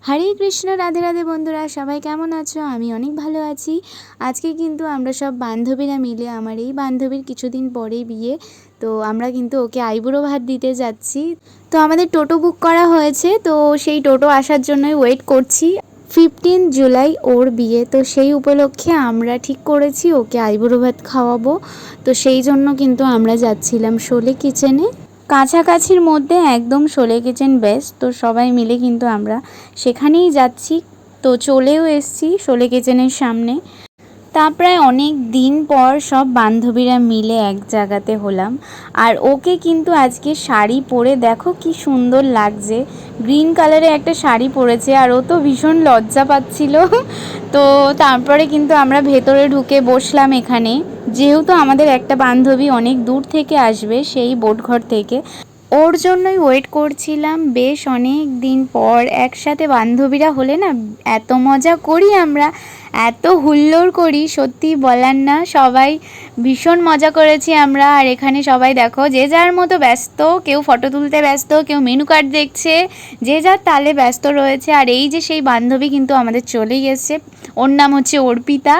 হরে কৃষ্ণ, রাধে রাধে বন্ধুরা, সবাই কেমন আছো? আমি অনেক ভালো আছি। আজকে কিন্তু আমরা সব বান্ধবীরা মিলে, আমার এই বান্ধবীর কিছুদিন পরেই বিয়ে, তো আমরা কিন্তু ওকে আইবুড়ো ভাত দিতে যাচ্ছি। তো আমাদের টোটো বুক করা হয়েছে, তো সেই টোটো আসার জন্যই ওয়েট করছি। 15 জুলাই ওর বিয়ে, তো সেই উপলক্ষে আমরা ঠিক করেছি ওকে আইবুড়ো ভাত খাওয়াবো। তো সেই জন্য কিন্তু আমরা যাচ্ছিলাম শোলে কিচেনে, কাছাকাছির মধ্যে একদম শোলে কিচেন বেস্ট। তো সবাই মিলে কিন্তু আমরা সেখানেই যাচ্ছি। তো চলেও এসেছি শোলে কিচেনের সামনে। তা প্রায় অনেক দিন পর সব বান্ধবীরা মিলে এক জায়গাতে হলাম। আর ওকে কিন্তু আজকে শাড়ি পরে দেখো কি সুন্দর লাগছে, গ্রিন কালারে একটা শাড়ি পরেছে, আর ও তো ভীষণ লজ্জা পাচ্ছিল। তো তারপরে কিন্তু আমরা ভেতরে ঢুকে বসলাম এখানে, যেহেতু আমাদের একটা বান্ধবী অনেক দূর থেকে আসবে সেই বোটঘর থেকে, ওর জন্যই ওয়েট করছিলাম। বেশ অনেক দিন পর একসাথে বান্ধবীরা হলে না এত মজা করি আমরা, এত হুল্লোড় করি সত্যি বলার না। সবাই ভীষণ মজা করেছি আমরা। আর এখানে সবাই দেখো যে যার মতো ব্যস্ত, কেউ ফটো তুলতে ব্যস্ত, কেউ মেনু কার্ড দেখছে, যে যার তালে ব্যস্ত রয়েছে। আর এই যে সেই বান্ধবী কিন্তু আমাদের চলেই এসছে, ওর নাম হচ্ছে অর্পিতা,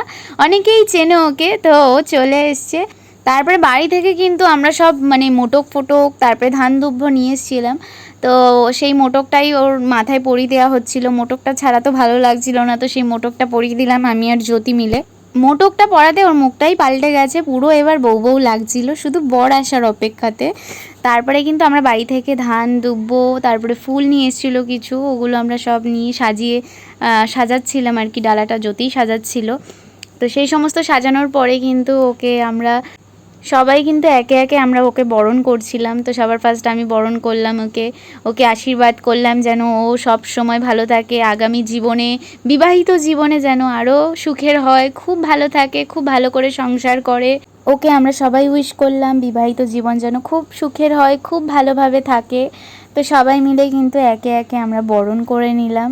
অনেকেই চেনে ওকে। তো ও চলে এসছে। তারপরে বাড়ি থেকে কিন্তু আমরা সব মোটক ফোটক, তারপরে ধান দুব্য নিয়ে এসেছিলাম। তো সেই মোটকটাই ওর মাথায় পরিয়ে দেওয়া হচ্ছিল। মোটকটা ছাড়া তো ভালো লাগছিল না, তো সেই মোটকটা পরিয়ে দিলাম আমি আর জ্যোতি মিলে। মোটকটা পরাতে ওর মুখটাই পাল্টে গেছে পুরো, এবার বউ বউ লাগছিল শুধু বর আসার অপেক্ষাতে। তারপরে কিন্তু আমরা বাড়ি থেকে ধান দুব্য, তারপরে ফুল নিয়ে এসেছিলো কিছু, ওগুলো আমরা সব নিয়ে সাজিয়ে সাজাচ্ছিলাম আর কি, ডালাটা জ্যোতিই সাজাচ্ছিল। তো সেই সমস্ত সাজানোর পরে কিন্তু ওকে আমরা সবাই কিন্তু একে একে আমরা ওকে বরণ করছিলাম। তো সবার ফার্স্ট আমি বরণ করলাম ওকে, ওকে আশীর্বাদ করলাম যেন ও সব সময় ভালো থাকে, আগামী জীবনে বিবাহিত জীবনে যেন আরও সুখের হয়, খুব ভালো থাকে, খুব ভালো করে সংসার করে। ওকে আমরা সবাই উইশ করলাম বিবাহিত জীবন যেন খুব সুখের হয়, খুব ভালোভাবে থাকে। তো সবাই মিলে কিন্তু একে একে আমরা বরণ করে নিলাম।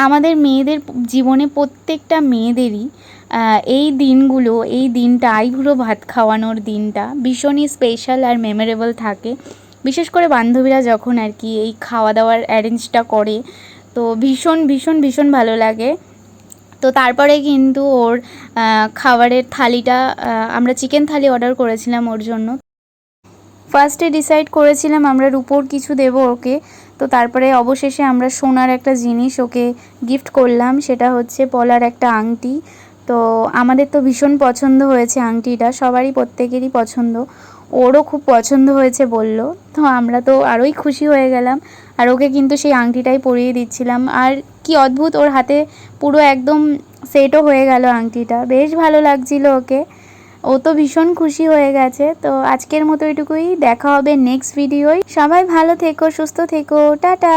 আমাদের মেয়েদের জীবনে, প্রত্যেকটা মেয়েদেরই এই দিনগুলো, এই দিনটা আইবুড়ো ভাত খাওয়ানোর দিনটা ভীষণই স্পেশাল আর মেমোরেবল থাকে। বিশেষ করে বান্ধবীরা যখন আর কি এই খাওয়া দাওয়ার অ্যারেঞ্জটা করে, তো ভীষণ ভীষণ ভীষণ ভালো লাগে। তো তারপরে কিন্তু ওর খাবারের থালিটা, আমরা চিকেন থালি অর্ডার করেছিলাম ওর জন্য। ফার্স্টে ডিসাইড করেছিলাম আমরা রূপোর কিছু দেবো ওকে। তো তারপরে অবশেষে আমরা সোনার একটা জিনিস ওকে গিফট করলাম, সেটা হচ্ছে পলার একটা আংটি। তো আমাদের তো ভীষণ পছন্দ হয়েছে আংটিটা, সবারই প্রত্যেকেরই পছন্দ, ওরও খুব পছন্দ হয়েছে বলল। তো আমরা তো আরোই খুশি হয়ে গেলাম। আর ওকে কিন্তু সেই আংটিটাই পরিয়ে দিচ্ছিলাম। আর কি অদ্ভুত, ওর হাতে পুরো একদম সেটও হয়ে গেল আংটিটা, বেশ ভালো লাগছিল ওকে। ও তো ভীষণ খুশি হয়ে গেছে। তো আজকের মতো এটুকুই, দেখা হবে নেক্সট ভিডিওয়। সবাই ভালো থেকো, সুস্থ থেকো, টাটা।